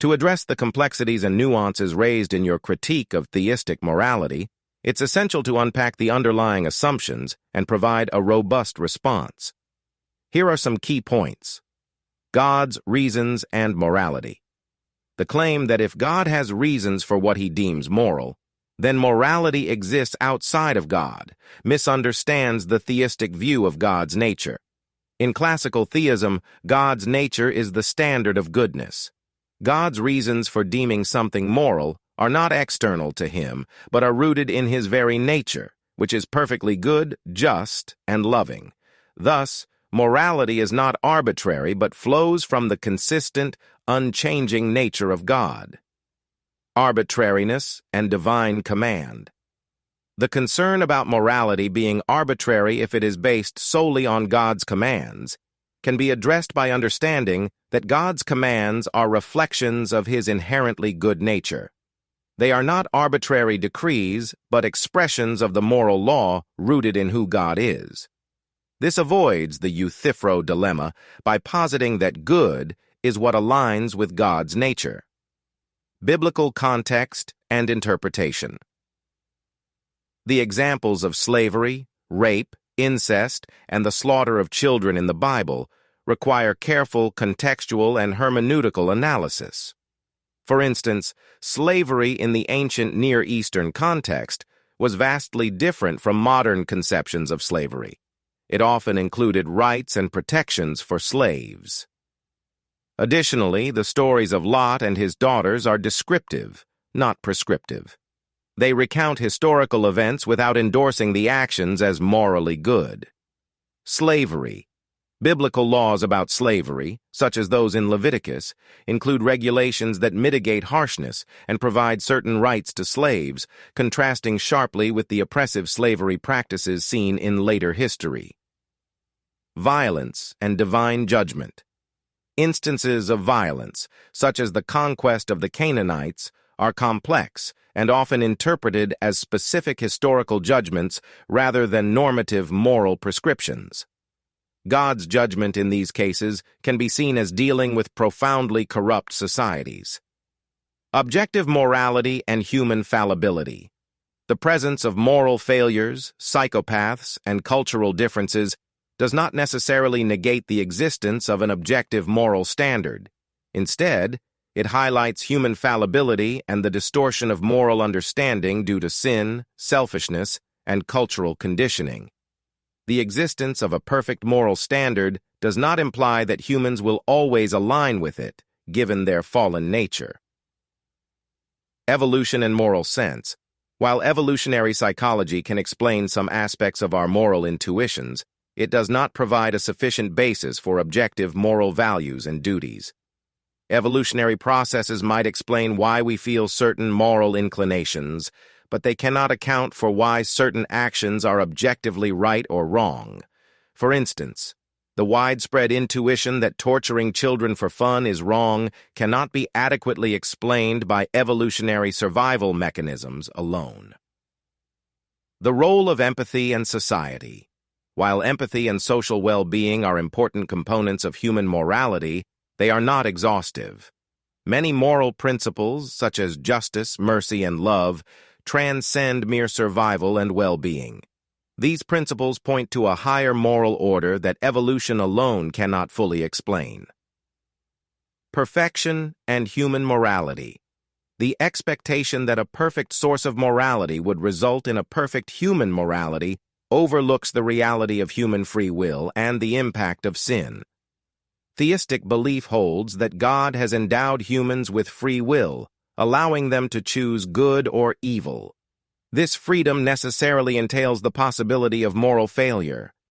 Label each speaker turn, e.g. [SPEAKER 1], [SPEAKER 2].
[SPEAKER 1] To address the complexities and nuances raised in your critique of theistic morality, it's essential to unpack the underlying assumptions and provide a robust response. Here are some key points. God's reasons and morality. The claim that if God has reasons for what he deems moral, then morality exists outside of God, misunderstands the theistic view of God's nature. In classical theism, God's nature is the standard of goodness. God's reasons for deeming something moral are not external to him, but are rooted in his very nature, which is perfectly good, just, and loving. Thus, morality is not arbitrary, but flows from the consistent, unchanging nature of God. Arbitrariness and divine command. The concern about morality being arbitrary if it is based solely on God's commands can be addressed by understanding that God's commands are reflections of his inherently good nature. They are not arbitrary decrees, but expressions of the moral law rooted in who God is. This avoids the Euthyphro dilemma by positing that good is what aligns with God's nature. Biblical context and interpretation. The examples of slavery, rape, incest, and the slaughter of children in the Bible require careful contextual and hermeneutical analysis. For instance, slavery in the ancient Near Eastern context was vastly different from modern conceptions of slavery. It often included rights and protections for slaves. Additionally, the stories of Lot and his daughters are descriptive, not prescriptive. They recount historical events without endorsing the actions as morally good. Slavery. Biblical laws about slavery, such as those in Leviticus, include regulations that mitigate harshness and provide certain rights to slaves, contrasting sharply with the oppressive slavery practices seen in later history. Violence and divine judgment. Instances of violence, such as the conquest of the Canaanites, are complex and often interpreted as specific historical judgments rather than normative moral prescriptions. God's judgment in these cases can be seen as dealing with profoundly corrupt societies. Objective morality and human fallibility. The presence of moral failures, psychopaths, and cultural differences does not necessarily negate the existence of an objective moral standard. Instead, it highlights human fallibility and the distortion of moral understanding due to sin, selfishness, and cultural conditioning. The existence of a perfect moral standard does not imply that humans will always align with it, given their fallen nature. Evolution and moral sense. While evolutionary psychology can explain some aspects of our moral intuitions, it does not provide a sufficient basis for objective moral values and duties. Evolutionary processes might explain why we feel certain moral inclinations, but they cannot account for why certain actions are objectively right or wrong. For instance, the widespread intuition that torturing children for fun is wrong cannot be adequately explained by evolutionary survival mechanisms alone. The role of empathy and society. While empathy and social well-being are important components of human morality, they are not exhaustive. Many moral principles, such as justice, mercy, and love, transcend mere survival and well-being. These principles point to a higher moral order that evolution alone cannot fully explain. Perfection and human morality. The expectation that a perfect source of morality would result in a perfect human morality overlooks the reality of human free will and the impact of sin. Theistic belief holds that God has endowed humans with free will, allowing them to choose good or evil. This freedom necessarily entails the possibility of moral failure.